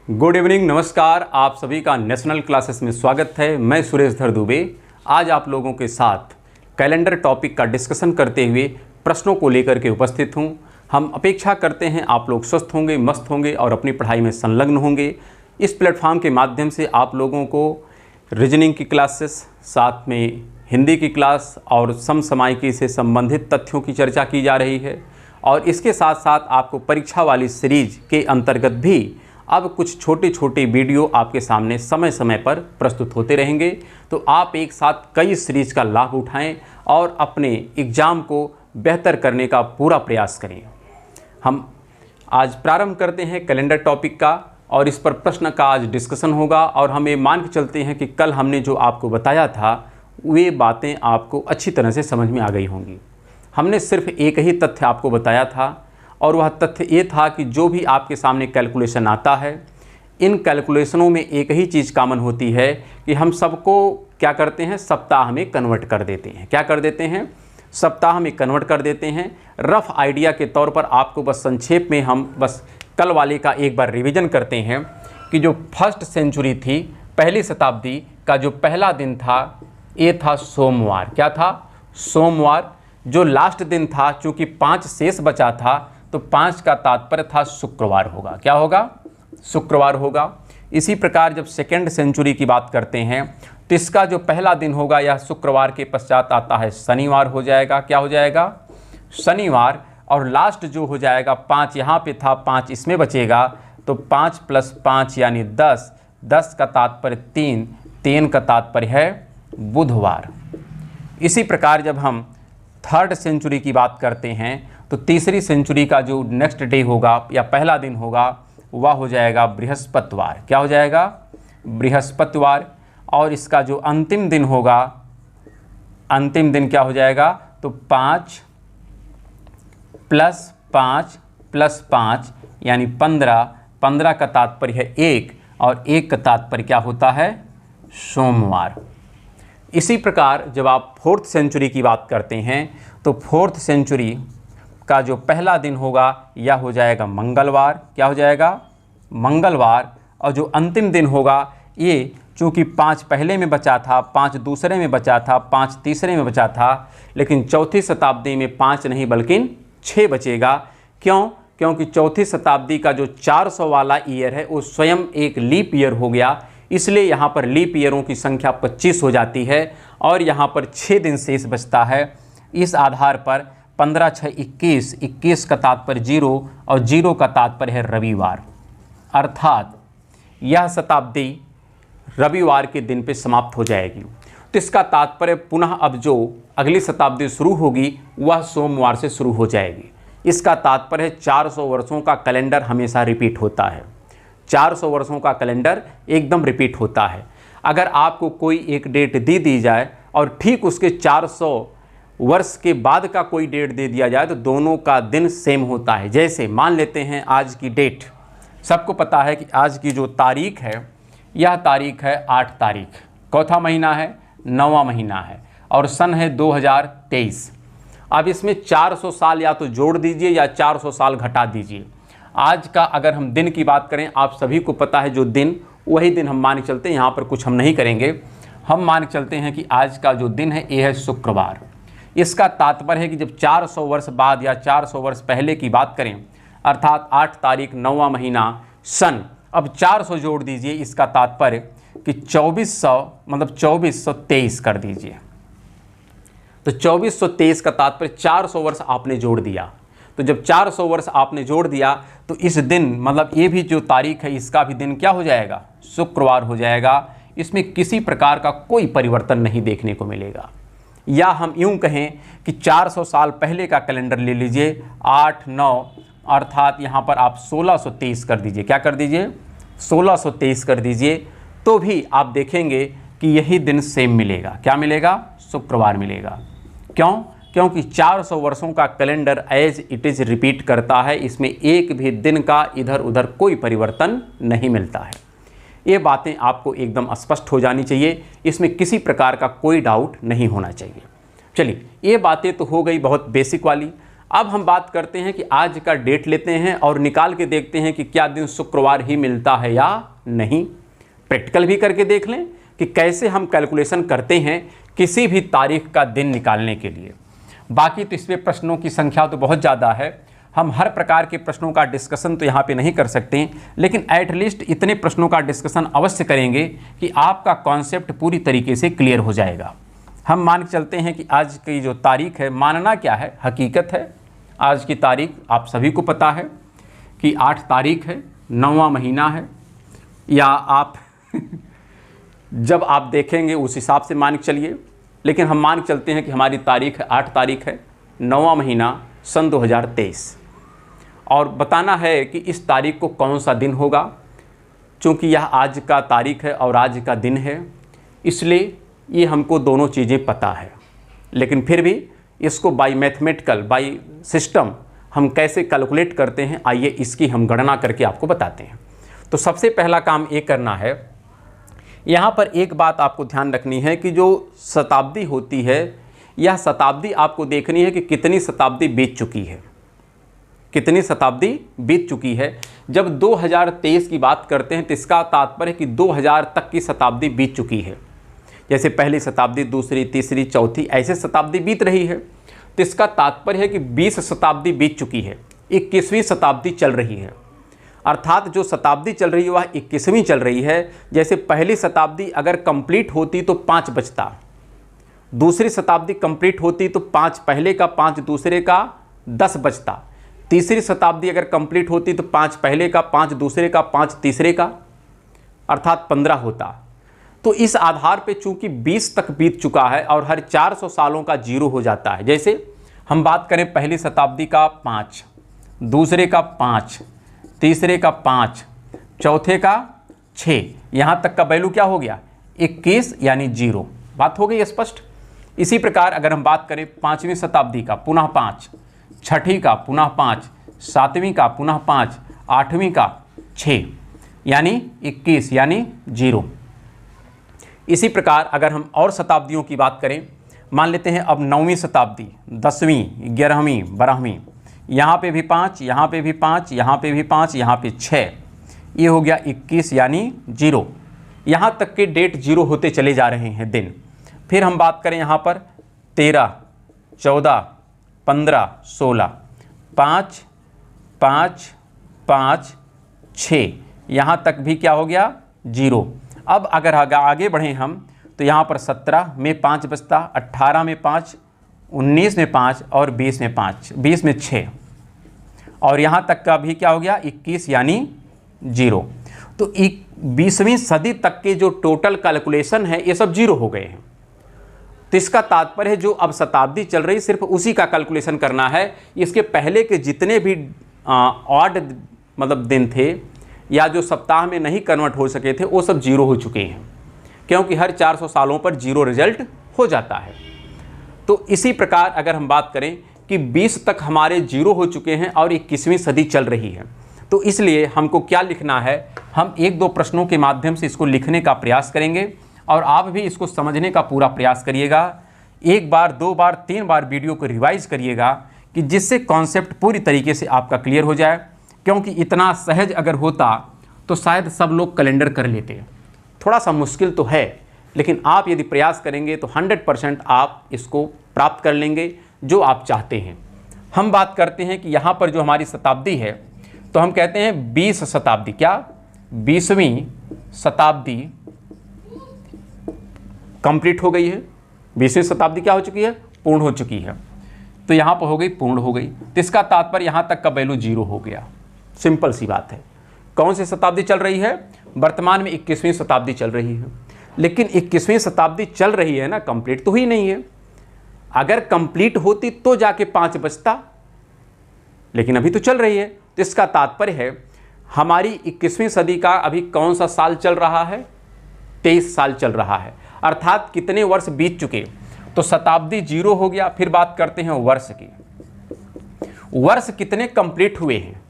Good evening, नमस्कार। आप सभी का नेशनल क्लासेस में स्वागत है। मैं सुरेश धर दुबे आज आप लोगों के साथ कैलेंडर टॉपिक का डिस्कशन करते हुए प्रश्नों को लेकर के उपस्थित हूं। हम अपेक्षा करते हैं आप लोग स्वस्थ होंगे, मस्त होंगे और अपनी पढ़ाई में संलग्न होंगे। इस प्लेटफॉर्म के माध्यम से आप लोगों को रीजनिंग की क्लासेस, साथ में हिंदी की क्लास और समसामयिकी से संबंधित तथ्यों की चर्चा की जा रही है। और इसके साथ साथ आपको परीक्षा वाली सीरीज के अंतर्गत भी अब कुछ छोटे छोटे वीडियो आपके सामने समय समय पर प्रस्तुत होते रहेंगे। तो आप एक साथ कई सीरीज का लाभ उठाएं और अपने एग्ज़ाम को बेहतर करने का पूरा प्रयास करें। हम आज प्रारंभ करते हैं कैलेंडर टॉपिक का और इस पर प्रश्न का आज डिस्कशन होगा। और हम ये मान के चलते हैं कि कल हमने जो आपको बताया था वे बातें आपको अच्छी तरह से समझ में आ गई होंगी। हमने सिर्फ एक ही तथ्य आपको बताया था और वह तथ्य ये था कि जो भी आपके सामने कैलकुलेशन आता है, इन कैलकुलेशनों में एक ही चीज़ कॉमन होती है कि हम सबको क्या करते हैं, सप्ताह में कन्वर्ट कर देते हैं। क्या कर देते हैं? सप्ताह में कन्वर्ट कर देते हैं। रफ आइडिया के तौर पर आपको बस संक्षेप में हम बस कल वाले का एक बार रिवीजन करते हैं कि जो फर्स्ट सेंचुरी थी, पहली शताब्दी का जो पहला दिन था ये था सोमवार। क्या था? सोमवार। जो लास्ट दिन था, चूँकि 5 शेष बचा था तो 5 का तात्पर्य था शुक्रवार होगा। क्या होगा? शुक्रवार होगा। इसी प्रकार जब सेकेंड सेंचुरी की बात करते हैं तो इसका जो पहला दिन होगा यह शुक्रवार के पश्चात आता है शनिवार हो जाएगा। क्या हो जाएगा? शनिवार। और लास्ट जो हो जाएगा 5 यहाँ पे था, 5 इसमें बचेगा तो 5 + 5 यानी 10, 10 का तात्पर्य 3, 3 का तात्पर्य है बुधवार। इसी प्रकार जब हम थर्ड सेंचुरी की बात करते हैं तो तीसरी सेंचुरी का जो नेक्स्ट डे होगा या पहला दिन होगा वह हो जाएगा बृहस्पतिवार। क्या हो जाएगा? बृहस्पतिवार। और इसका जो अंतिम दिन होगा, अंतिम दिन क्या हो जाएगा? तो 5 + 5 + 5 यानी 15, 15 का तात्पर्य है 1 और 1 का तात्पर्य क्या होता है? सोमवार। इसी प्रकार जब आप फोर्थ सेंचुरी की बात करते हैं तो फोर्थ सेंचुरी का जो पहला दिन होगा यह हो जाएगा मंगलवार। क्या हो जाएगा? मंगलवार। और जो अंतिम दिन होगा ये चूँकि 5 पहले में बचा था, 5 दूसरे में बचा था, 5 तीसरे में बचा था, लेकिन चौथी शताब्दी में 5 नहीं बल्कि 6 बचेगा। क्यों? क्योंकि चौथी शताब्दी का जो 400 वाला ईयर है वो स्वयं एक लीप ईयर हो गया, इसलिए यहाँ पर लीप ईयरों की संख्या 25 हो जाती है और यहाँ पर 6 दिन शेष बचता है। इस आधार पर 15 × 6 = 21, 21 का तात्पर्य 0 और 0 का तात्पर्य है रविवार। अर्थात यह शताब्दी रविवार के दिन पे समाप्त हो जाएगी। तो इसका तात्पर्य पुनः अब जो अगली शताब्दी शुरू होगी वह सोमवार से शुरू हो जाएगी। इसका तात्पर्य है 400 वर्षों का कैलेंडर हमेशा रिपीट होता है। 400 वर्षों का कैलेंडर एकदम रिपीट होता है। अगर आपको कोई एक डेट दी जाए और ठीक उसके 400 वर्ष के बाद का कोई डेट दे दिया जाए तो दोनों का दिन सेम होता है। जैसे मान लेते हैं आज की डेट, सबको पता है कि आज की जो तारीख है यह तारीख है 8 तारीख। चौथा महीना है, 9वां महीना है और सन है 2023। अब इसमें 400 साल या तो जोड़ दीजिए या 400 साल घटा दीजिए। आज का अगर हम दिन की बात करें, आप सभी को पता है जो दिन वही दिन हम मान के चलते हैं। यहाँ पर कुछ हम नहीं करेंगे, हम मान के चलते हैं कि आज का जो दिन है ये है शुक्रवार। इसका तात्पर्य है कि जब 400 वर्ष बाद या 400 वर्ष पहले की बात करें, अर्थात 8 तारीख 9वां महीना सन, अब 400 जोड़ दीजिए, इसका तात्पर्य कि 2400 मतलब 2423 कर दीजिए। तो 2423 का तात्पर्य 400 वर्ष आपने जोड़ दिया। तो जब 400 वर्ष आपने जोड़ दिया तो इस दिन मतलब ये भी जो तारीख है इसका भी दिन क्या हो जाएगा? शुक्रवार हो जाएगा। इसमें किसी प्रकार का कोई परिवर्तन नहीं देखने को मिलेगा। या हम यूं कहें कि 400 साल पहले का कैलेंडर ले लीजिए, 8, 9 अर्थात यहाँ पर आप 1623 कर दीजिए। क्या कर दीजिए? 1623 कर दीजिए तो भी आप देखेंगे कि यही दिन सेम मिलेगा। क्या मिलेगा? शुक्रवार मिलेगा। क्यों? क्योंकि 400 वर्षों का calendar as it is repeat करता है। इसमें एक भी दिन का इधर उधर कोई परिवर्तन नहीं मिलता है। ये बातें आपको एकदम स्पष्ट हो जानी चाहिए, इसमें किसी प्रकार का कोई डाउट नहीं होना चाहिए। चलिए, ये बातें तो हो गई बहुत बेसिक वाली। अब हम बात करते हैं कि आज का डेट लेते हैं और निकाल के देखते हैं कि क्या दिन शुक्रवार ही मिलता है या नहीं। प्रैक्टिकल भी करके देख लें कि कैसे हम कैलकुलेशन करते हैं किसी भी तारीख का दिन निकालने के लिए। बाकी तो इसमें प्रश्नों की संख्या तो बहुत ज़्यादा है, हम हर प्रकार के प्रश्नों का डिस्कशन तो यहाँ पे नहीं कर सकते, लेकिन एटलीस्ट इतने प्रश्नों का डिस्कशन अवश्य करेंगे कि आपका कॉन्सेप्ट पूरी तरीके से क्लियर हो जाएगा। हम मान के चलते हैं कि आज की जो तारीख है, मानना क्या है, हकीकत है। आज की तारीख आप सभी को पता है कि 8 तारीख है, 9वां महीना है, या आप जब आप देखेंगे उस हिसाब से मान के चलिए, लेकिन हम मान के चलते हैं कि हमारी तारीख है 8 तारीख है, 9वां महीना सन 2023, और बताना है कि इस तारीख को कौन सा दिन होगा। चूँकि यह आज का तारीख है और आज का दिन है, इसलिए ये हमको दोनों चीज़ें पता है, लेकिन फिर भी इसको बाय मैथमेटिकल, बाय सिस्टम हम कैसे कैलकुलेट करते हैं, आइए इसकी हम गणना करके आपको बताते हैं। तो सबसे पहला काम ये करना है, यहाँ पर एक बात आपको ध्यान रखनी है कि जो शताब्दी होती है, यह शताब्दी आपको देखनी है कि कितनी शताब्दी बीत चुकी है, कितनी शताब्दी बीत चुकी है। जब 2023 की बात करते हैं तो इसका तात्पर्य है कि 2000 तक की शताब्दी बीत चुकी है। जैसे पहली शताब्दी, दूसरी, तीसरी, चौथी, ऐसे शताब्दी बीत रही है, तो इसका तात्पर्य है कि 20 शताब्दी बीत चुकी है, 21वीं शताब्दी चल रही है। अर्थात जो शताब्दी चल रही है वह 21वीं चल रही है। जैसे पहली शताब्दी अगर कंप्लीट होती तो 5 बचता, दूसरी शताब्दी कंप्लीट होती तो 5 पहले का, 5 दूसरे का, 10 बचता। तीसरी शताब्दी अगर कंप्लीट होती तो 5 पहले का, 5 दूसरे का, 5 तीसरे का, अर्थात 15 होता। तो इस आधार पे चूंकि 20 तक बीत चुका है और हर 400 सालों का 0 हो जाता है। जैसे हम बात करें पहली शताब्दी का 5, दूसरे का 5, तीसरे का 5, चौथे का 6, यहाँ तक का वैल्यू क्या हो गया, 21 यानी 0। बात हो गई स्पष्ट। इसी प्रकार अगर हम बात करें 5वीं शताब्दी का पुनः 5, छठी का पुनः 5, 7वीं का पुनः 5, 8वीं का 6 यानी 21 यानी 0। इसी प्रकार अगर हम और शताब्दियों की बात करें, मान लेते हैं अब 9वीं शताब्दी, 10वीं, 11वीं, 12वीं, यहाँ पे भी 5, यहाँ पे भी 5, यहाँ पे भी 5, यहाँ पे 6, ये हो गया 21 यानी 0। यहाँ तक के डेट 0 होते चले जा रहे हैं दिन। फिर हम बात करें यहाँ पर 13, 14, 15, 16, 5, 5, 5, 6, यहाँ तक भी क्या हो गया, 0। अब अगर आगे बढ़ें हम तो यहाँ पर 17 में 5 बचता, 18 में 5, 19 में 5 और 20 में 5, 20 में 6, और यहाँ तक का भी क्या हो गया, 21 यानी 0। तो 20वीं सदी तक के जो टोटल कैलकुलेशन है ये सब 0 हो गए हैं। तो इसका तात्पर्य है जो अब शताब्दी चल रही सिर्फ उसी का कैलकुलेशन करना है। इसके पहले के जितने भी ऑड मतलब दिन थे या जो सप्ताह में नहीं कन्वर्ट हो सके थे वो सब 0 हो चुके हैं, क्योंकि हर 400 सालों पर 0 रिजल्ट हो जाता है। तो इसी प्रकार अगर हम बात करें कि 20 तक हमारे 0 हो चुके हैं और 21वीं सदी चल रही है, तो इसलिए हमको क्या लिखना है, हम 1-2 प्रश्नों के माध्यम से इसको लिखने का प्रयास करेंगे और आप भी इसको समझने का पूरा प्रयास करिएगा। 1 बार, 2 बार, 3 बार वीडियो को रिवाइज करिएगा कि जिससे कॉन्सेप्ट पूरी तरीके से आपका क्लियर हो जाए, क्योंकि इतना सहज अगर होता तो शायद सब लोग कैलेंडर कर लेते। थोड़ा सा मुश्किल तो है, लेकिन आप यदि प्रयास करेंगे तो 100% आप इसको प्राप्त कर लेंगे जो आप चाहते हैं। हम बात करते हैं कि यहाँ पर जो हमारी शताब्दी है, तो हम कहते हैं 20 शताब्दी, क्या 20वीं शताब्दी कंप्लीट हो गई है। 20वीं शताब्दी क्या हो चुकी है, पूर्ण हो चुकी है। तो यहाँ पर हो गई, पूर्ण हो गई, तो इसका तात्पर्य यहाँ तक का वैल्यू 0 हो गया। सिंपल सी बात है। कौन सी शताब्दी चल रही है, वर्तमान में 21वीं शताब्दी चल रही है। लेकिन 21वीं शताब्दी चल रही है ना, कंप्लीट तो हुई नहीं है। अगर कंप्लीट होती तो जाके 5 बचता, लेकिन अभी तो चल रही है। तो इसका तात्पर्य है हमारी 21वीं सदी का अभी कौन सा साल चल रहा है, 23 साल चल रहा है। अर्थात कितने वर्ष बीत चुके, तो शताब्दी 0 हो गया। फिर बात करते हैं वर्ष की। वर्ष कितने कंप्लीट हुए हैं,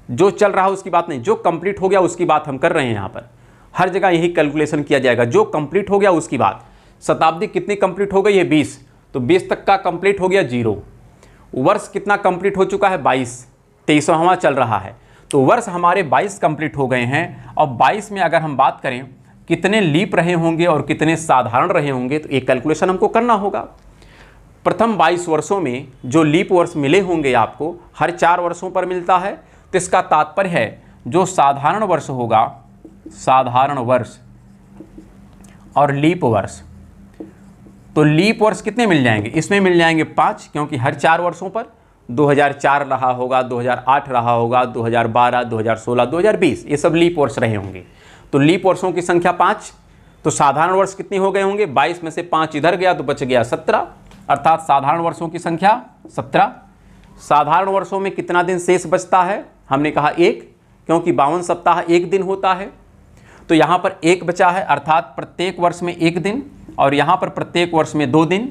जो चल रहा है उसकी बात नहीं, जो कंप्लीट हो गया उसकी बात हम कर रहे हैं। यहाँ पर हर जगह यही कैलकुलेशन किया जाएगा, जो कंप्लीट हो गया उसकी बात। शताब्दी कितनी कंप्लीट हो गई है, 20, तो 20 तक का कंप्लीट हो गया 0। वर्ष कितना कंप्लीट हो चुका है? 22, 23वां चल रहा है। तो वर्ष हमारे 22 कंप्लीट हो गए हैं। और 22 में अगर हम बात करें कितने लीप रहे होंगे और कितने साधारण रहे होंगे, तो एक कैलकुलेशन हमको करना होगा। प्रथम 22 वर्षों में जो लीप वर्ष मिले होंगे आपको हर 4 वर्षों पर मिलता है, तो इसका तात्पर्य है जो साधारण वर्ष होगा, साधारण वर्ष और लीप वर्ष, तो लीप वर्ष कितने मिल जाएंगे? इसमें मिल जाएंगे 5, क्योंकि हर 4 वर्षों पर 2004 रहा होगा, 2008 रहा होगा, 2012, 2016, 2020, ये सब लीप वर्ष रहे होंगे। तो लीप वर्षों की संख्या 5। तो साधारण वर्ष कितने हो गए होंगे? 22 में से 5 इधर गया तो बच गया 17, अर्थात साधारण वर्षों की संख्या 17। साधारण वर्षों में कितना दिन शेष बचता है? हमने कहा 1, क्योंकि 52 सप्ताह 1 दिन होता है। तो यहाँ पर 1 बचा है, अर्थात प्रत्येक वर्ष में 1 दिन, और यहाँ पर प्रत्येक वर्ष में 2 दिन।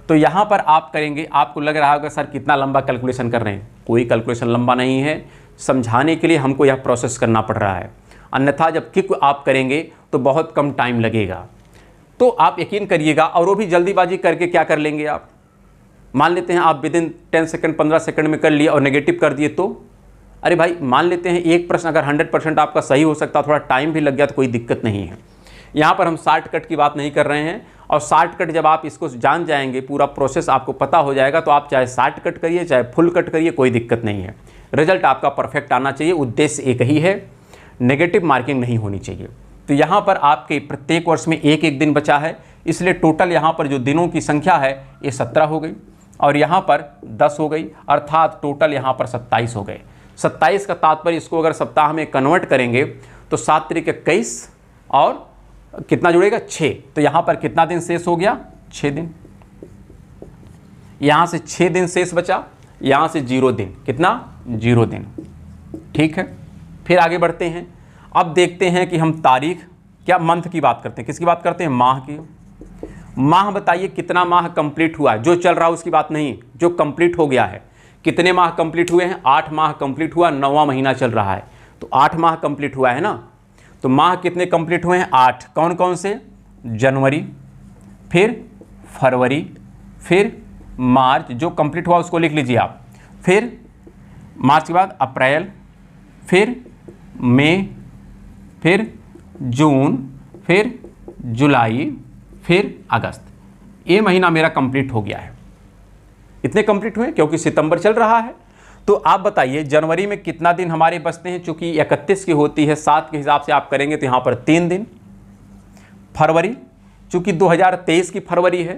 तो यहाँ पर आप करेंगे, आपको लग रहा होगा सर कितना लंबा कैलकुलेशन कर रहे हैं। कोई कैलकुलेशन लंबा नहीं है, समझाने के लिए हमको यह प्रोसेस करना पड़ रहा है, अन्यथा जब क्विक आप करेंगे तो बहुत कम टाइम लगेगा। तो आप यकीन करिएगा, और वो भी जल्दीबाजी करके क्या कर लेंगे आप, मान लेते हैं आप विदिन 10 सेकंड 15 सेकंड में कर लिए और नेगेटिव कर दिए, तो अरे भाई मान लेते हैं एक प्रश्न अगर 100% आपका सही हो सकता, थोड़ा टाइम भी लग गया तो कोई दिक्कत नहीं है। यहाँ पर हम शॉर्टकट की बात नहीं कर रहे हैं, और शॉर्टकट जब आप इसको जान जाएंगे, पूरा प्रोसेस आपको पता हो जाएगा, तो आप चाहे शॉर्टकट करिए चाहे फुल कट करिए, कोई दिक्कत नहीं है। रिजल्ट आपका परफेक्ट आना चाहिए, उद्देश्य एक ही है, नेगेटिव मार्किंग नहीं होनी चाहिए। तो यहाँ पर आपके प्रत्येक वर्ष में 1-1 दिन बचा है, इसलिए टोटल यहाँ पर जो दिनों की संख्या है ये 17 हो गई, और यहाँ पर 10 हो गई, अर्थात टोटल यहाँ पर 27 हो गए। 27 का तात्पर्य, इसको अगर सप्ताह में कन्वर्ट करेंगे तो 7 × 21 और कितना जुड़ेगा? 6। तो यहाँ पर कितना दिन शेष हो गया? 6 दिन। यहाँ से 6 दिन शेष बचा, यहाँ से 0 दिन। कितना? 0 दिन। ठीक है, फिर आगे बढ़ते हैं। अब देखते हैं कि हम तारीख, क्या मंथ की बात करते हैं, किसकी बात करते हैं? माह की। माह बताइए कितना माह कंप्लीट हुआ है? जो चल रहा है उसकी बात नहीं, जो कंप्लीट हो गया है। कितने माह कंप्लीट हुए हैं? 8 माह कंप्लीट हुआ, 9वां महीना चल रहा है, तो 8 माह कंप्लीट हुआ है ना। तो माह कितने कंप्लीट हुए हैं? 8। कौन कौन से? जनवरी, फिर फरवरी, फिर मार्च, जो कंप्लीट हुआ उसको लिख लीजिए आप, फिर मार्च के बाद अप्रैल, फिर मई, फिर जून, फिर जुलाई, फिर अगस्त। ये महीना मेरा कंप्लीट हो गया है। इतने कंप्लीट हुए क्योंकि सितंबर चल रहा है। तो आप बताइए जनवरी में कितना दिन हमारे बचते हैं? चूंकि 31 की होती है, 7 के हिसाब से आप करेंगे तो यहाँ पर 3 दिन। फरवरी, चूंकि 2023 की फरवरी है,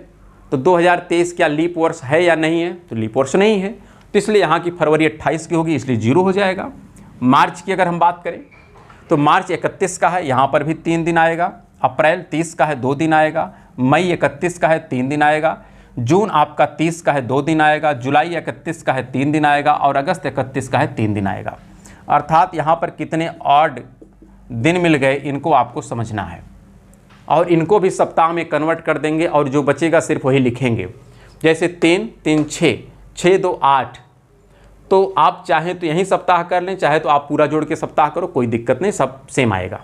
तो 2023 क्या लीप वर्ष है या नहीं है? तो लीप वर्ष नहीं है, तो इसलिए यहाँ की फरवरी 28 की होगी, इसलिए 0 हो जाएगा। मार्च की अगर हम बात करें तो मार्च 31 का है, यहाँ पर भी 3 दिन आएगा। अप्रैल 30 का है, 2 दिन आएगा। मई 31 का है, 3 दिन आएगा। जून आपका 30 का है, 2 दिन आएगा। जुलाई 31 का है, 3 दिन आएगा। और अगस्त 31 का है, 3 दिन आएगा। अर्थात यहाँ पर कितने ऑड दिन मिल गए, इनको आपको समझना है, और इनको भी सप्ताह में कन्वर्ट कर देंगे, और जो बचेगा सिर्फ वही लिखेंगे। जैसे 3 3 6 6 2 8, तो आप चाहें तो यही सप्ताह कर लें, चाहे तो आप पूरा जोड़ के सप्ताह करो, कोई दिक्कत नहीं, सब सेम आएगा।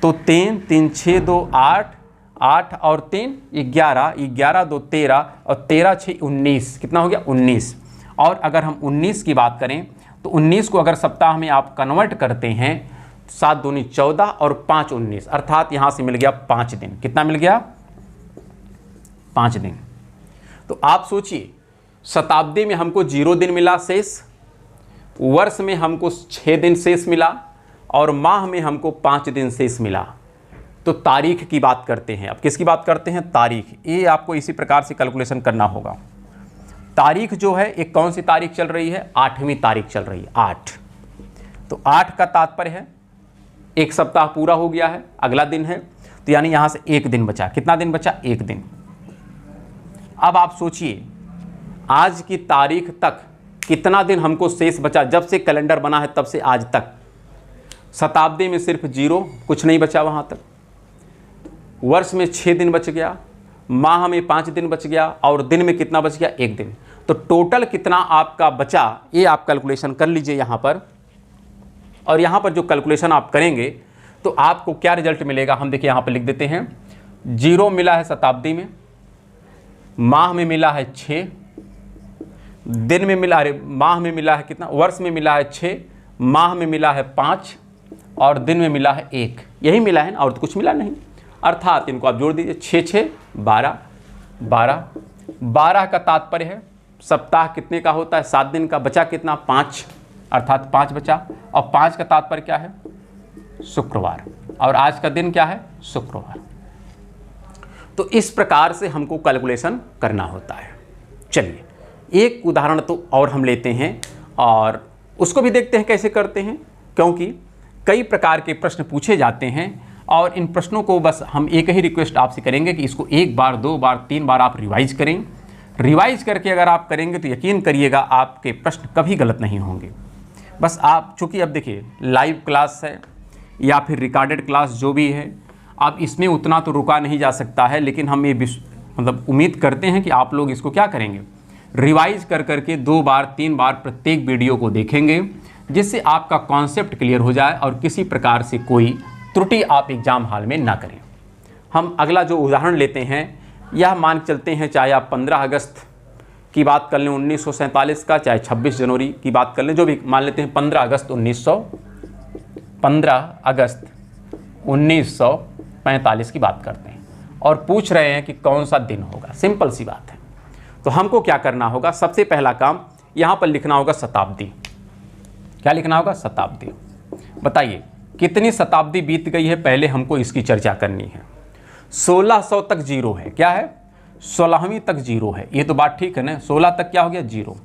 तो 3 3 6 2 8, 8 और 3 11, 11 2 13, और 13 6 19, कितना हो गया? 19। और अगर हम 19 की बात करें तो 19 को अगर सप्ताह में आप कन्वर्ट करते हैं, 7 दूनी 14 और 5 19, अर्थात यहाँ से मिल गया 5 दिन। कितना मिल गया? 5 दिन। तो आप सोचिए, शताब्दी में हमको 0 दिन मिला शेष, वर्ष में हमको 6 दिन शेष मिला, और माह में हमको 5 दिन शेष मिला। तो तारीख की बात करते हैं। अब किसकी बात करते हैं? तारीख। ये आपको इसी प्रकार से कैलकुलेशन करना होगा। तारीख जो है, एक कौन सी तारीख चल रही है? 8वीं तारीख चल रही है, 8। तो 8 का तात्पर्य है एक सप्ताह पूरा हो गया है, अगला दिन है, तो यानी यहाँ से 1 दिन बचा। कितना दिन बचा? 1 दिन। अब आप सोचिए, आज की तारीख तक कितना दिन हमको शेष बचा? जब से कैलेंडर बना है तब से आज तक शताब्दी में सिर्फ 0, कुछ नहीं बचा वहाँ तक। वर्ष में 6 दिन बच गया, माह में 5 दिन बच गया, और दिन में कितना बच गया? 1 दिन। तो टोटल कितना आपका बचा, ये आप कैलकुलेशन कर लीजिए यहाँ पर। और यहाँ पर जो कैलकुलेशन आप करेंगे तो आपको क्या रिजल्ट मिलेगा, हम देखिए यहाँ पर लिख देते हैं। 0 मिला है शताब्दी में, माह में मिला है 6, दिन में मिला, अरे माह में मिला है कितना, वर्ष में मिला है 6, माह में मिला है 5 और दिन में मिला है 1, यही मिला है ना, और तो कुछ मिला नहीं। अर्थात इनको आप जोड़ दीजिए, 6 6 12, 12 12 का तात्पर्य है सप्ताह कितने का होता है, 7 दिन का, बचा कितना 5, अर्थात 5 बचा, और 5 का तात्पर्य क्या है, शुक्रवार, और आज का दिन क्या है, शुक्रवार। तो इस प्रकार से हमको कैलकुलेशन करना होता है। चलिए एक उदाहरण तो और हम लेते हैं और उसको भी देखते हैं कैसे करते हैं, क्योंकि कई प्रकार के प्रश्न पूछे जाते हैं और इन प्रश्नों को बस हम एक ही रिक्वेस्ट आपसे करेंगे कि इसको 1 बार 2 बार 3 बार आप रिवाइज करें। रिवाइज करके अगर आप करेंगे तो यकीन करिएगा आपके प्रश्न कभी गलत नहीं होंगे। बस आप, चूँकि अब देखिए लाइव क्लास है या फिर रिकॉर्डेड क्लास जो भी है, आप इसमें उतना तो रुका नहीं जा सकता है, लेकिन हम ये मतलब उम्मीद करते हैं कि आप लोग इसको क्या करेंगे, रिवाइज कर करके 2 बार 3 बार प्रत्येक वीडियो को देखेंगे, जिससे आपका कॉन्सेप्ट क्लियर हो जाए और किसी प्रकार से कोई त्रुटि आप एग्ज़ाम हॉल में ना करें। हम अगला जो उदाहरण लेते हैं, यह मान चलते हैं, चाहे आप 15 अगस्त की बात कर लें 1947 का, चाहे 26 जनवरी की बात कर लें, जो भी मान लेते हैं 15 अगस्त 1945 की बात करते हैं और पूछ रहे हैं कि कौन सा दिन होगा। सिंपल सी बात है। तो हमको क्या करना होगा, सबसे पहला काम यहाँ पर लिखना होगा शताब्दी। क्या लिखना होगा, शताब्दी। बताइए कितनी शताब्दी बीत गई है, पहले हमको इसकी चर्चा करनी है। 1600 तक जीरो है, क्या है, 16वीं तक जीरो है, ये तो बात ठीक है ना, 16 तक क्या हो गया, जीरो।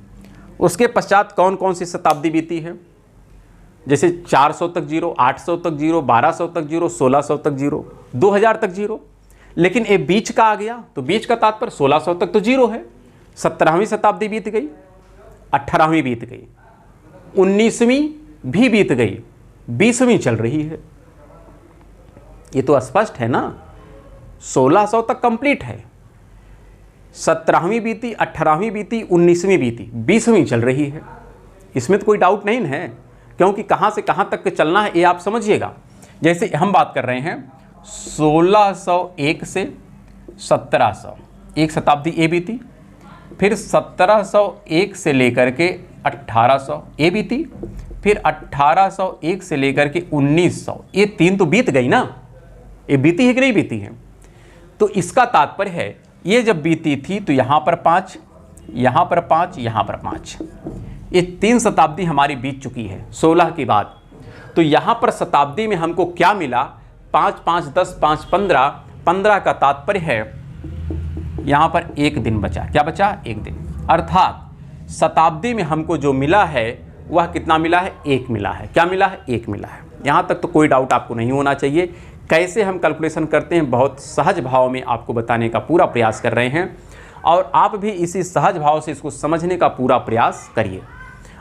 उसके पश्चात कौन कौन सी शताब्दी बीती है, जैसे 400 तक जीरो, 800 तक जीरो, 1200 तक जीरो, 1600 तक जीरो, 2000 तक जीरो। लेकिन ये बीच का आ गया, तो बीच का तात्पर्य 1600 तक तो जीरो है। 17वीं शताब्दी बीत गई, 18वीं बीत गई, 19वीं भी बीत गई, 20वीं चल रही है। ये तो स्पष्ट है ना, 1600 तक कंप्लीट है, 17वीं बीती, 18वीं बीती, 19वीं बीती, 20वीं चल रही है। इसमें तो कोई डाउट नहीं है, क्योंकि कहाँ से कहाँ तक चलना है ये आप समझिएगा। जैसे हम बात कर रहे हैं 1601 से 1700, एक शताब्दी ए बीती, फिर 1701 से लेकर के 1800 ए बीती, फिर 1801 से लेकर के 1900, ये 3 तो बीत गई ना, ये बीती है कि नहीं बीती है। तो इसका तात्पर्य है ये जब बीती थी तो यहाँ पर 5, यहाँ पर 5, यहाँ पर 5, ये 3 शताब्दी हमारी बीत चुकी है 16 के बाद। तो यहाँ पर शताब्दी में हमको क्या मिला, 5 5 10 5 15, 15 का तात्पर्य है यहाँ पर 1 दिन बचा, क्या बचा, 1 दिन। अर्थात शताब्दी में हमको जो मिला है वह कितना मिला है, 1 मिला है। क्या मिला है, 1 मिला है। यहाँ तक तो कोई डाउट आपको नहीं होना चाहिए। कैसे हम कैलकुलेशन करते हैं, बहुत सहज भाव में आपको बताने का पूरा प्रयास कर रहे हैं, और आप भी इसी सहज भाव से इसको समझने का पूरा प्रयास करिए।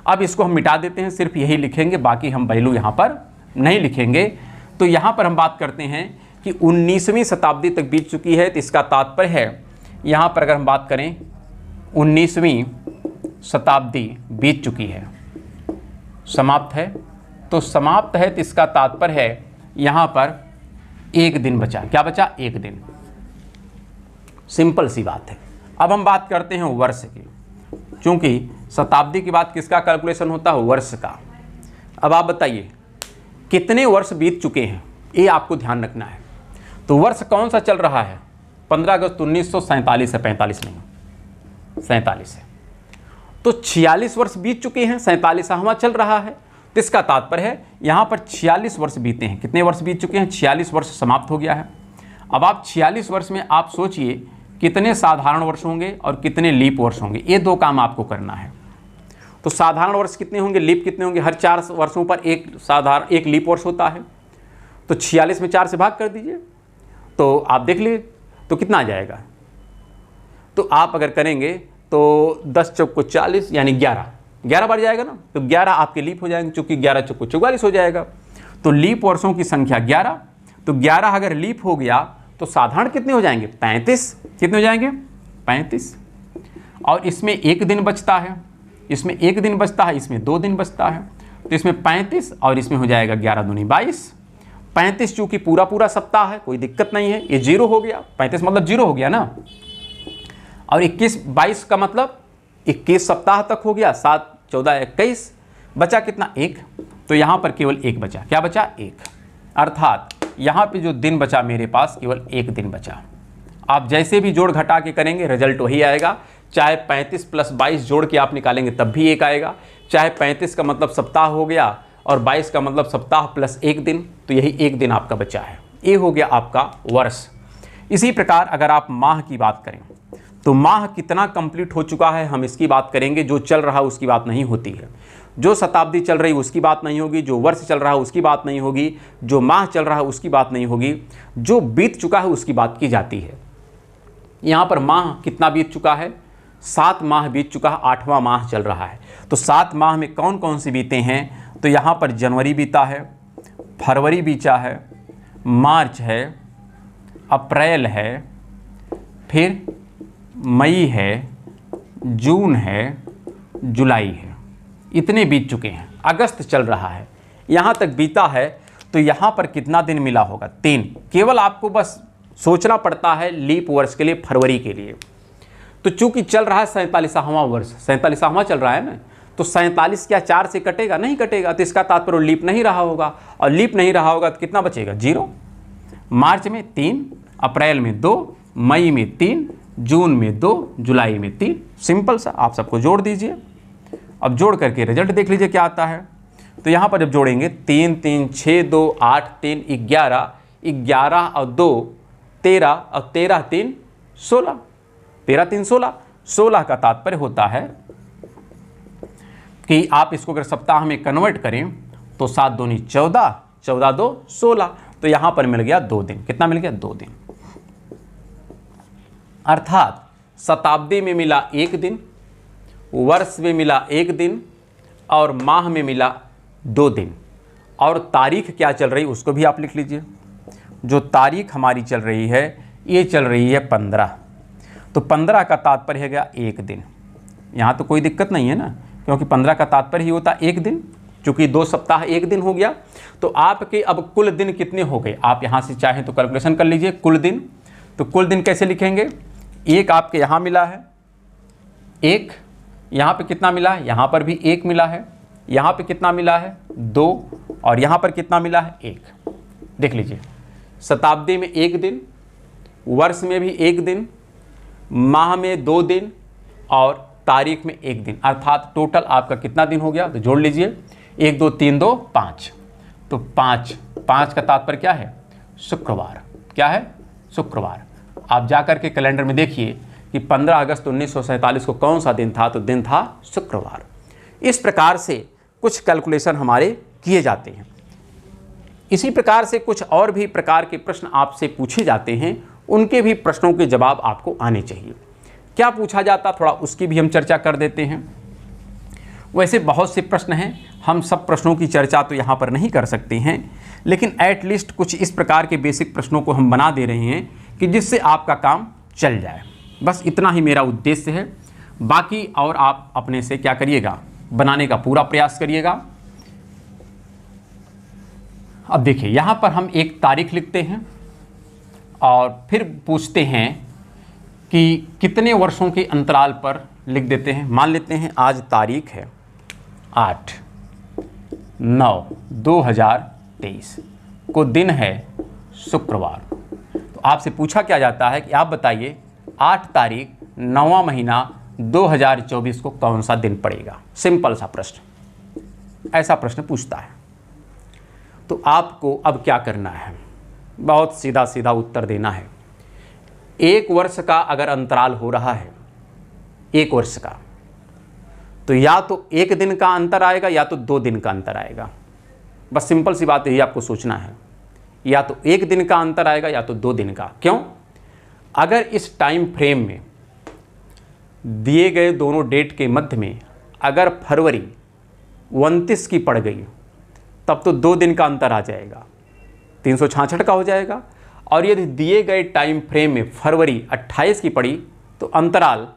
अब इसको हम मिटा देते हैं, सिर्फ यही लिखेंगे, बाकी हम वैल्यू यहाँ पर नहीं लिखेंगे। तो यहाँ पर हम बात करते हैं कि 19वीं शताब्दी तक बीत चुकी है, तो इसका तात्पर्य है यहाँ पर अगर हम बात करें 19वीं शताब्दी बीत चुकी है, समाप्त है। तो समाप्त है तो इसका तात्पर्य है यहाँ पर 1 दिन बचा, क्या बचा, 1 दिन। सिंपल सी बात है। अब हम बात करते हैं वर्ष की, क्योंकि शताब्दी के बाद किसका कैलकुलेशन होता है, वर्ष का। अब आप बताइए कितने वर्ष बीत चुके हैं, ये आपको ध्यान रखना है। तो वर्ष कौन सा चल रहा है, 15 अगस्त 1947 है, 45 नहीं, 47 है। तो 46 वर्ष बीत चुके हैं, 47वां चल रहा है। तो इसका तात्पर्य है यहाँ पर 46 वर्ष बीते हैं। कितने वर्ष बीत चुके हैं, 46 वर्ष समाप्त हो गया है। अब आप 46 वर्ष में आप सोचिए कितने साधारण वर्ष होंगे और कितने लीप वर्ष होंगे, ये 2 काम आपको करना है। तो साधारण वर्ष कितने होंगे, लीप कितने होंगे, हर 4 वर्षों पर एक लीप वर्ष होता है। तो 46 में 4 से भाग कर दीजिए, तो आप देख लीजिए तो कितना आ जाएगा। तो आप अगर करेंगे तो 10 चौक को 40 यानी 11 बार जाएगा ना, तो 11 आपके लीप हो जाएंगे, चूँकि 11 चौक को 44 हो जाएगा। तो लीप वर्षों की संख्या 11, तो 11 अगर लीप हो गया तो साधारण कितने हो जाएंगे, 35। कितने हो जाएंगे, 35। और इसमें 1 दिन बचता है, इसमें 1 दिन बचता है, इसमें 2 दिन बचता है। तो इसमें 35 और इसमें हो जाएगा 11 दूनी 22। 35 चूँकि पूरा सप्ताह है, कोई दिक्कत नहीं है, ये 0 हो गया। 35 मतलब 0 हो गया ना। और 21 22 का मतलब 21 सप्ताह तक हो गया, 7 14 21, बचा कितना 1, तो यहाँ पर केवल 1 बचा। क्या बचा 1, अर्थात यहाँ पे जो दिन बचा मेरे पास केवल 1 दिन बचा। आप जैसे भी जोड़ घटा के करेंगे रिजल्ट वही आएगा, चाहे 35 + 22 जोड़ के आप निकालेंगे तब भी 1 आएगा, चाहे 35 का मतलब सप्ताह हो गया और 22 का मतलब सप्ताह प्लस 1 दिन, तो यही 1 दिन आपका बचा है। ये हो गया आपका वर्ष। इसी प्रकार अगर आप माह की बात करें तो माह कितना कंप्लीट हो चुका है हम इसकी बात करेंगे। जो चल रहा है उसकी बात नहीं होती है, जो शताब्दी चल रही उसकी बात नहीं होगी, जो वर्ष चल रहा है उसकी बात नहीं होगी, जो माह चल रहा है उसकी बात नहीं होगी, जो बीत चुका है उसकी बात की जाती है। यहाँ पर माह कितना बीत चुका है, 7 माह बीत चुका है, 8वां माह चल रहा है। तो 7 माह में कौन कौन से बीते हैं, तो यहाँ पर जनवरी बीता है, फरवरी बीता है, मार्च है, अप्रैल है, फिर मई है, जून है, जुलाई है, इतने बीत चुके हैं। अगस्त चल रहा है, यहाँ तक बीता है, तो यहाँ पर कितना दिन मिला होगा 3। केवल आपको बस सोचना पड़ता है लीप वर्ष के लिए, फरवरी के लिए। तो चूंकि चल रहा है 47वां वर्ष, 47वां चल रहा है ना, तो 47 क्या 4 से कटेगा, नहीं कटेगा, तो इसका तात्पर्य लीप नहीं रहा होगा, और लीप नहीं रहा होगा तो कितना बचेगा 0। मार्च में 3, अप्रैल में 2, मई में 3, जून में 2, जुलाई में 3। सिंपल सा, आप सबको जोड़ दीजिए। अब जोड़ करके रिजल्ट देख लीजिए क्या आता है। तो यहाँ पर जब जोड़ेंगे 3 3 6 2 8 3 11, 11 और 2 13, और 13 3 16, 13 3 16। 16 का तात्पर्य होता है कि आप इसको अगर सप्ताह में कन्वर्ट करें तो 7 दूनी 14, 14 2 16, तो यहाँ पर मिल गया 2 दिन। कितना मिल गया 2 दिन, अर्थात शताब्दी में मिला 1 दिन, वर्ष में मिला 1 दिन, और माह में मिला 2 दिन। और तारीख क्या चल रही उसको भी आप लिख लीजिए। जो तारीख हमारी चल रही है ये चल रही है 15, तो 15 का तात्पर्य है गया 1 दिन। यहाँ तो कोई दिक्कत नहीं है ना, क्योंकि 15 का तात्पर्य ही होता 1 दिन, चूँकि 2 सप्ताह 1 दिन हो गया। तो आपके अब कुल दिन कितने हो गए, आप यहाँ से चाहें तो कैलकुलेशन कर लीजिए कुल दिन। तो कुल दिन कैसे लिखेंगे, 1 आपके यहाँ मिला है, 1 यहाँ पे कितना मिला है, यहाँ पर भी 1 मिला है, यहाँ पे कितना मिला है 2, और यहाँ पर कितना मिला है 1। देख लीजिए, शताब्दी में 1 दिन, वर्ष में भी 1 दिन, माह में 2 दिन, और तारीख में 1 दिन, अर्थात टोटल आपका कितना दिन हो गया, तो जोड़ लीजिए 1 2 3 2 5। तो 5 का तात्पर्य क्या है, शुक्रवार। क्या है, शुक्रवार। आप जाकर के कैलेंडर में देखिए कि 15 अगस्त 1947 को कौन सा दिन था, तो दिन था शुक्रवार। इस प्रकार से कुछ कैलकुलेशन हमारे किए जाते हैं। इसी प्रकार से कुछ और भी प्रकार के प्रश्न आपसे पूछे जाते हैं, उनके भी प्रश्नों के जवाब आपको आने चाहिए। क्या पूछा जाता थोड़ा उसकी भी हम चर्चा कर देते हैं। वैसे बहुत से प्रश्न हैं, हम सब प्रश्नों की चर्चा तो यहाँ पर नहीं कर सकते हैं, लेकिन एटलीस्ट कुछ इस प्रकार के बेसिक प्रश्नों को हम बना दे रहे हैं कि जिससे आपका काम चल जाए। बस इतना ही मेरा उद्देश्य है। बाकी और आप अपने से क्या करिएगा, बनाने का पूरा प्रयास करिएगा। अब देखिए, यहाँ पर हम एक तारीख लिखते हैं और फिर पूछते हैं कि कितने वर्षों के अंतराल पर लिख देते हैं। मान लेते हैं आज तारीख है 8/9/2023 को दिन है शुक्रवार। तो आपसे पूछा क्या जाता है कि आप बताइए 8 तारीख 9वां महीना 2024 को कौन सा दिन पड़ेगा। सिंपल सा प्रश्न, ऐसा प्रश्न पूछता है। तो आपको अब क्या करना है, बहुत सीधा सीधा उत्तर देना है। 1 वर्ष का अगर अंतराल हो रहा है, 1 वर्ष का, तो या तो 1 दिन का अंतर आएगा या तो 2 दिन का अंतर आएगा। बस सिंपल सी बात यही आपको सोचना है, या तो 1 दिन का अंतर आएगा या तो 2 दिन का। क्यों, अगर इस टाइम फ्रेम में दिए गए दोनों डेट के मध्य में अगर फरवरी 29 की पड़ गई तब तो 2 दिन का अंतर आ जाएगा, 366 का हो जाएगा। और यदि दिए गए टाइम फ्रेम में फरवरी 28 की पड़ी तो अंतराल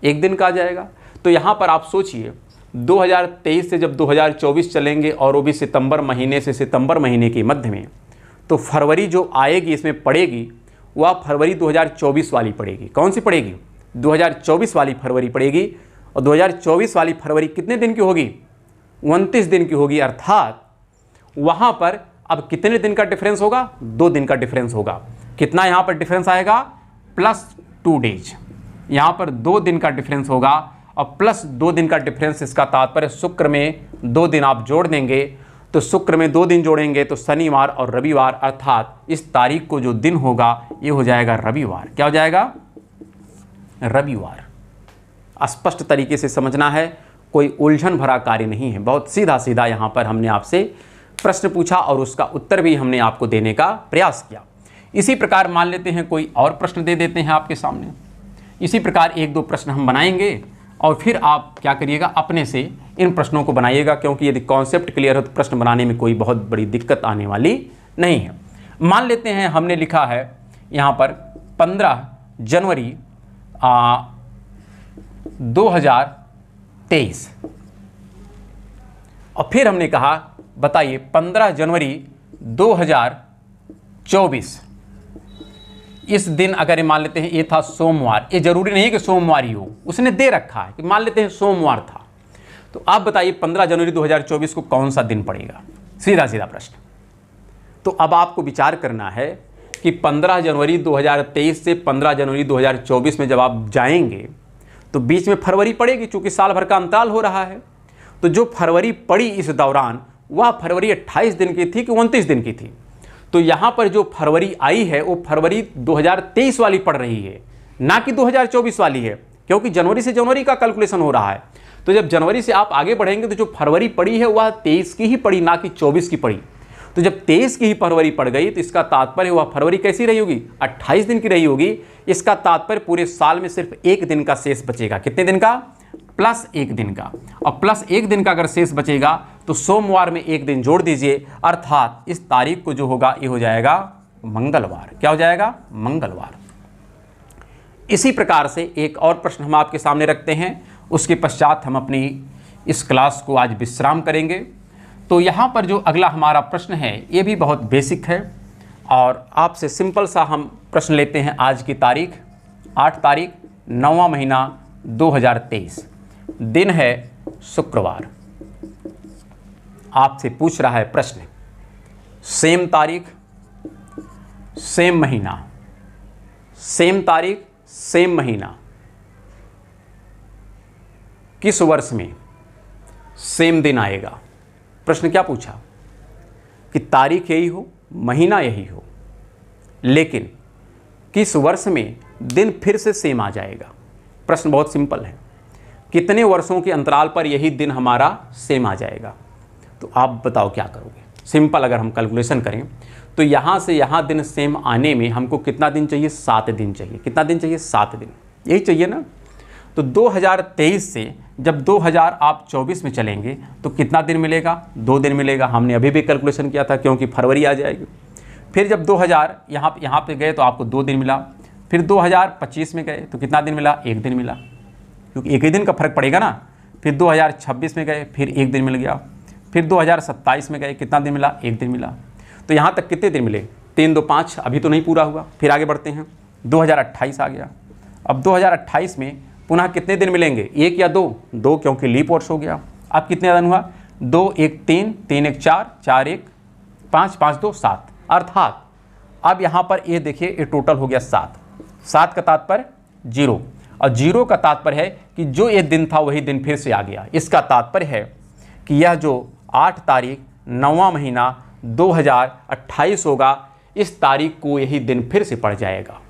1 दिन का आ जाएगा। तो यहाँ पर आप सोचिए 2023 से जब 2024 चलेंगे और वो भी सितंबर महीने से सितंबर महीने के मध्य में, तो फरवरी जो आएगी इसमें पड़ेगी वह फरवरी 2024 वाली पड़ेगी। कौन सी पड़ेगी, 2024 वाली फरवरी पड़ेगी। और 2024 वाली फरवरी कितने दिन की होगी? 29 दिन की होगी। अर्थात वहाँ पर अब कितने दिन का डिफरेंस होगा? 2 दिन का डिफरेंस होगा। कितना यहाँ पर डिफरेंस आएगा? +2 डेज। यहाँ पर 2 दिन का डिफरेंस होगा और +2 दिन का डिफरेंस, इसका तात्पर्य शुक्र में 2 दिन आप जोड़ देंगे। तो शुक्र में 2 दिन जोड़ेंगे तो शनिवार और रविवार, अर्थात इस तारीख को जो दिन होगा ये हो जाएगा रविवार। क्या हो जाएगा? रविवार। स्पष्ट तरीके से समझना है, कोई उलझन भरा कार्य नहीं है। बहुत सीधा सीधा यहाँ पर हमने आपसे प्रश्न पूछा और उसका उत्तर भी हमने आपको देने का प्रयास किया। इसी प्रकार मान लेते हैं कोई और प्रश्न दे देते हैं आपके सामने। इसी प्रकार 1-2 प्रश्न हम बनाएंगे और फिर आप क्या करिएगा, अपने से इन प्रश्नों को बनाइएगा, क्योंकि यदि कॉन्सेप्ट क्लियर हो तो प्रश्न बनाने में कोई बहुत बड़ी दिक्कत आने वाली नहीं है। मान लेते हैं हमने लिखा है यहाँ पर 15 जनवरी 2023 और फिर हमने कहा बताइए 15 जनवरी 2024 इस दिन अगर ये मान लेते हैं ये था सोमवार, ये जरूरी नहीं है कि सोमवार ही हो, उसने दे रखा है कि मान लेते हैं सोमवार था, तो आप बताइए 15 जनवरी 2024 को कौन सा दिन पड़ेगा? सीधा सीधा प्रश्न। तो अब आपको विचार करना है कि 15 जनवरी 2023 से 15 जनवरी 2024 में जब आप जाएंगे तो बीच में फरवरी पड़ेगी, चूंकि साल भर का अंतराल हो रहा है। तो जो फरवरी पड़ी इस दौरान वह फरवरी 28 दिन की थी कि 29 दिन की थी? तो यहाँ पर जो फरवरी आई है वो फरवरी 2023 वाली पड़ रही है, ना कि 2024 वाली है, क्योंकि जनवरी से जनवरी का कैलकुलेशन हो रहा है। तो जब जनवरी से आप आगे बढ़ेंगे तो जो फरवरी पड़ी है वह 23 की ही पड़ी, ना कि 24 की पड़ी। तो जब 23 की ही फरवरी पड़ गई तो इसका तात्पर्य वह फरवरी कैसी रही होगी? 28 दिन की रही होगी। इसका तात्पर्य पूरे साल में सिर्फ 1 दिन का शेष बचेगा। कितने दिन का? +1 दिन का। और +1 दिन का अगर शेष बचेगा तो सोमवार में 1 दिन जोड़ दीजिए, अर्थात इस तारीख को जो होगा ये हो जाएगा मंगलवार। क्या हो जाएगा? मंगलवार। इसी प्रकार से एक और प्रश्न हम आपके सामने रखते हैं, उसके पश्चात हम अपनी इस क्लास को आज विश्राम करेंगे। तो यहाँ पर जो अगला हमारा प्रश्न है ये भी बहुत बेसिक है और आपसे सिंपल सा हम प्रश्न लेते हैं। आज की तारीख 8 तारीख 9वां महीना 2023, दिन है शुक्रवार। आपसे पूछ रहा है प्रश्न, सेम तारीख सेम महीना, सेम तारीख सेम महीना, किस वर्ष में सेम दिन आएगा? प्रश्न क्या पूछा कि तारीख यही हो, महीना यही हो, लेकिन किस वर्ष में दिन फिर से सेम आ जाएगा? प्रश्न बहुत सिंपल है, कितने वर्षों के अंतराल पर यही दिन हमारा सेम आ जाएगा? तो आप बताओ क्या करोगे? सिंपल अगर हम कैलकुलेशन करें तो यहाँ से यहाँ दिन सेम आने में हमको कितना दिन चाहिए? 7 दिन चाहिए। कितना दिन चाहिए? 7 दिन। यही चाहिए ना? तो 2023 से जब 2024 में चलेंगे तो कितना दिन मिलेगा? 2 दिन मिलेगा। हमने अभी भी कैलकुलेशन किया था, क्योंकि फरवरी आ जाएगी। फिर जब 2000 यहाँ पे गए तो आपको 2 दिन मिला। फिर 2025 में गए तो कितना दिन मिला? 1 दिन मिला, क्योंकि 1 ही दिन का फर्क पड़ेगा ना। फिर 2026 में गए, फिर 1 दिन मिल गया। फिर 2027 में गए, कितना दिन मिला? 1 दिन मिला। तो यहाँ तक कितने दिन मिले? 3, 2, 5। अभी तो नहीं पूरा हुआ। फिर आगे बढ़ते हैं, 2028 आ गया। अब 2028 में पुनः कितने दिन मिलेंगे? 1 या 2? 2, क्योंकि लीप वर्ष हो गया। अब कितने दिन हुआ? 2, 1, 3, 3, 1, 4, 4, 1, 5, 5, 2, 7। अर्थात अब यहाँ पर ये देखिए ये टोटल हो गया 7। 7 का तात्पर्य 0, और 0 का तात्पर्य है कि जो ये दिन था वही दिन फिर से आ गया। इसका तात्पर्य है कि यह जो 8 तारीख 9वां महीना 2028 होगा, इस तारीख को यही दिन फिर से पड़ जाएगा।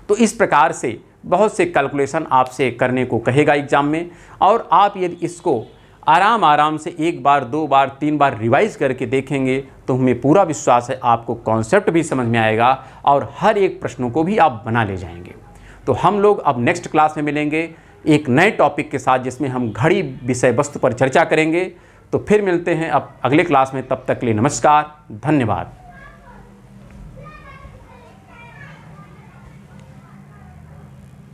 तो इस प्रकार से बहुत से कैलकुलेशन आपसे करने को कहेगा एग्जाम में, और आप यदि इसको आराम से 1 बार 2 बार 3 बार रिवाइज करके देखेंगे तो हमें पूरा विश्वास है आपको कॉन्सेप्ट भी समझ में आएगा और हर एक प्रश्नों को भी आप बना ले जाएंगे। तो हम लोग अब नेक्स्ट क्लास में मिलेंगे एक नए टॉपिक के साथ, जिसमें हम घड़ी विषय वस्तु पर चर्चा करेंगे। तो फिर मिलते हैं अब अगले क्लास में। तब तक के लिए नमस्कार, धन्यवाद।